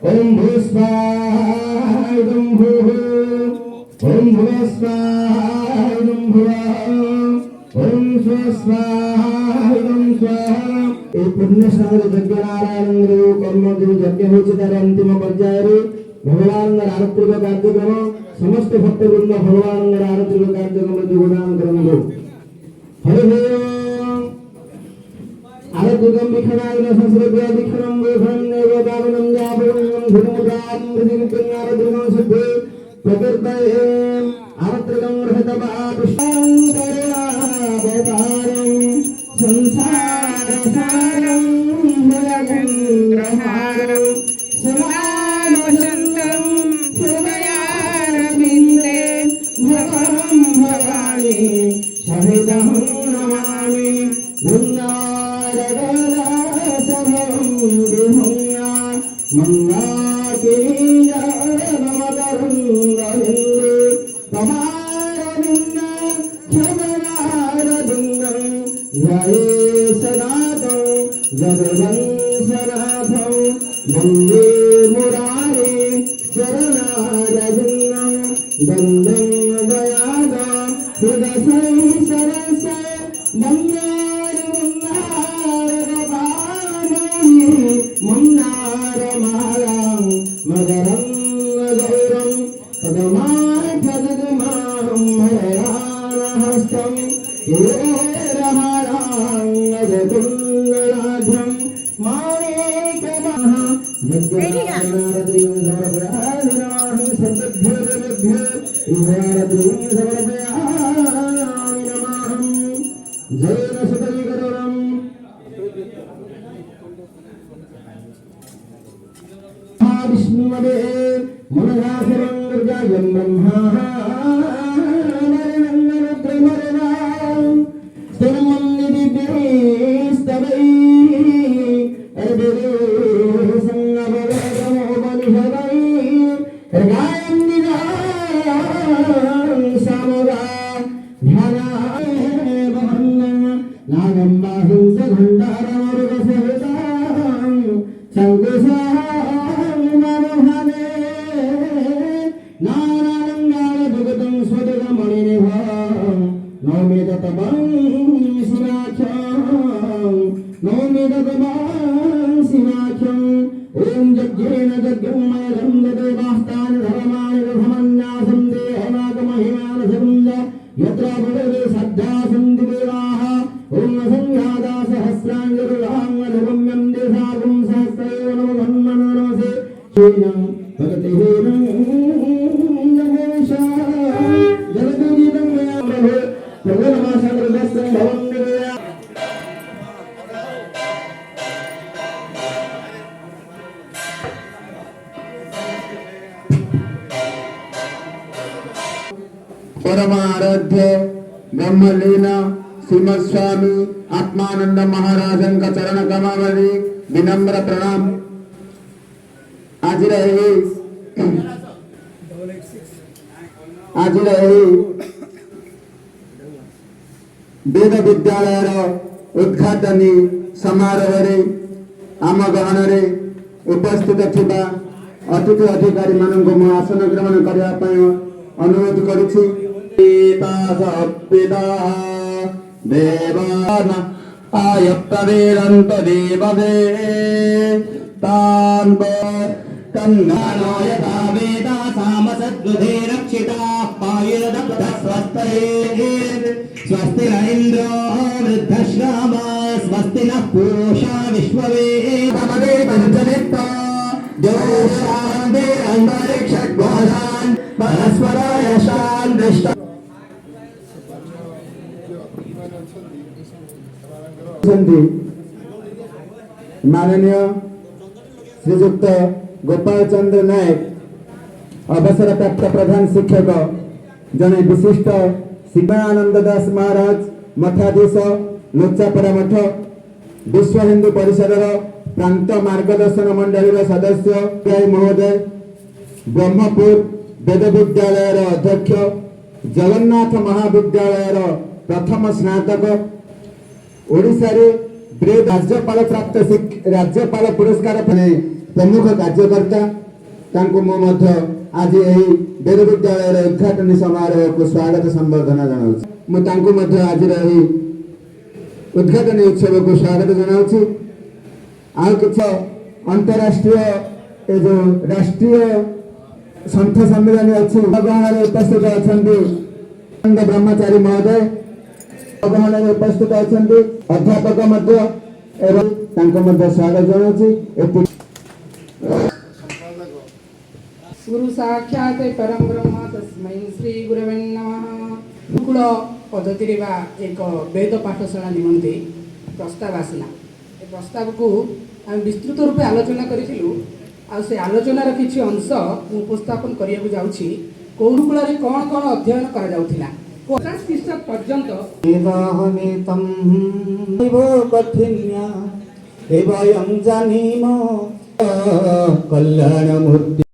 ओम भूस्वाहा भूः ओम भुवस्वाहा भुवः ओम स्वस्वाहा स्वाहा। ए पुण्य स्नान यज्ञ नारायण कर्म जो यज्ञ होछि तार अंतिम पर्याय रे भगवान आरतिक कार्यक्रम समस्त भक्तवृंद भगवान आरतिक कार्यक्रम योगदान करंदो। हरि ओम आरतिकं विखनाय संस्कृत्या विखनं वेभन्नेव दाननं यावनं धर्मदां हृदिं आरतिकं सभ्ये प्रकृतये आरतिकं रहतवा पुष्पान्तरावतारं संसारसारं भुजगेन्द्रहारं समानसन्तं हृदयारविन्दे भवं भवानि सहितं नमामि। वंदे मुरारे शरणारविन्दं वन्दं दयादा हृदय सरस मन्नार मन्नार मालां मदरं गौरं पदमाठदगमां हरानहस्तं योरहारां अजकुन्दराढ्यं माणिकमः यज्ञनारदीं समर्पयामि सद्भ्यो इवारदीं समर्पयामि नमः। जयन सुतविकरणं विष्णुमदे मनराशरं दुर्गायं ब्रह्मा ओम यज्ञेन यज्ञं मयं देवास्तान धर्माणि धर्मन्यासं देहनाग महिमानसंज यत्र भवेदे सद्धा सन्ति देवाः ओम संघाता सहस्रांगरुलांगनगम्यं देशागुं सहस्रैव नमो नमसे श्रीनं भगतिहीनं नमेशा जगद्गीतं मया प्रभो प्रभो नमः सर्वस्य भवं निवेया। परमाराध्य ब्रह्मलीना श्रीमद स्वामी आत्मानंद महाराजन का चरण कमल विनम्र प्रणाम। आज रहे वेद विद्यालय उद्घाटनी समारोह आम गहन उपस्थित थिबा अतिथि अधिकारी मानक मु आसन ग्रहण करने अनुरोध करुछि। देवान आयत्तवेदन्त देववे तान् कन्नानायता वेदा सामसद्वधे रक्षिता पायुरदब्धस्वस्तये स्वस्ति न इन्द्रो वृद्धश्रावा स्वस्ति नः पूषा विश्ववेदमदे पञ्चनित्ता अंतरिक्षद्वारान् परस्पराय शान्तिष्ट माननीय श्रीजुक्त गोपाल चंद्र नायक अवसर प्राप्त प्रधान शिक्षक जने विशिष्ट शिवानंद दास महाराज मठाधीश लोचापड़ा मठ विश्व हिंदू परिषद प्रांत मार्गदर्शन मंडली सदस्य महोदय ब्रह्मपुर वेद विद्यालय अध्यक्ष जगन्नाथ महाविद्यालय प्रथम स्नातक ओडिशा रे राज्यपाल प्राप्त राज्यपाल पुरस्कार प्रमुख कार्यकर्ता तांको मो मध्य आज यही वेद विद्यालय उद्घाटन समारोह को स्वागत संबर्धना जनाऊँ मु तांको मध्य आज यही उद्घाटन उत्सव को स्वागत जनाऊँ आउ किछ अंतरराष्ट्रीय ए जो राष्ट्रीय संथ सम्मेलन अच्छी अगहन उपस्थित अच्छा ब्रह्मचारी महोदय अगहन उपस्थित अच्छा अध्यापक स्वागत जनाऊँ गुरु साक्षात परम ब्रह्म तस्मै श्री गुरवे नमः। गुरुकुल पद्धति एक वेद पाठशाला निमंते प्रस्ताव आसला ए प्रस्ताव को आम विस्तृत रूपे आलोचना करूँ आ से आलोचनार किछि अंश उपस्थापन करने जाऊँगी गुरुकुल कौन कौन अध्ययन करा 50 ख्रीष्टाब्द पर्यंत कल्याण मूर्ति